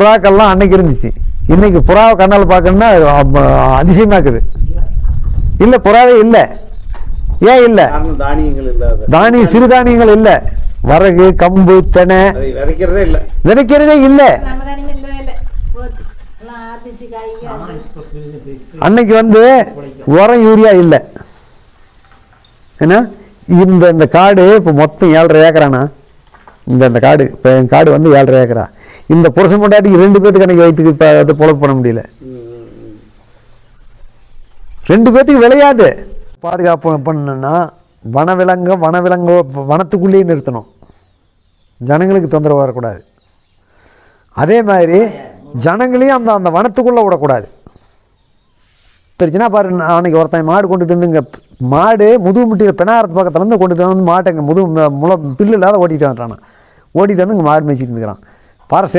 புறாக்கள்லாம் அன்னைக்கு இருந்துச்சு. இன்னைக்கு புறாவை கண்ணால் பார்க்கணுன்னா அதிசயமாக இருக்குது. இல்லை, புறாவே இல்லை. ஏன் இல்லை? சிறுதானியங்கள் இல்லை. வரகு, கம்பு, தெனை விதைக்கிறதே இல்லை. அன்னைக்கு உரம், யூரியா இல்லை. ஏன்னா இந்த காடு இப்போ மொத்தம் 7.5 ஏக்கரானா? இந்த காடு இப்போ என் காடு 7.5 ஏக்கரா. இந்த புருஷன் பொண்டாட்டிக்கு 2 பேத்துக்கு அன்னைக்கு வயிற்றுக்கு இப்போ அதை பொழப்பு பண்ண முடியல. 2 பேத்துக்கு விளையாது. பாதுகாப்பு பண்ணணும்னா வனத்துக்குள்ளேயே நிறுத்தணும். ஜனங்களுக்கு தொந்தரவு வரக்கூடாது. அதே மாதிரி ஜனங்களையும் அந்த வனத்துக்குள்ளே விடக்கூடாது. பிரச்சனை பாரு, அன்னைக்கு ஒருத்தன் மாடு கொண்டுட்டு வந்துங்க, மாடு முதுகு முட்டியில் பெணாரத்து பக்கத்துலேருந்து கொண்டுட்டு வந்து மாட்டை இங்கே பில்லு இல்லாத ஓட்டிகிட்டு வந்துட்டானா. ஓட்டிகிட்டு வந்து இங்கே மாடு மேய்ச்சிட்டு இருந்துக்கிறான். பாரஸ்ட்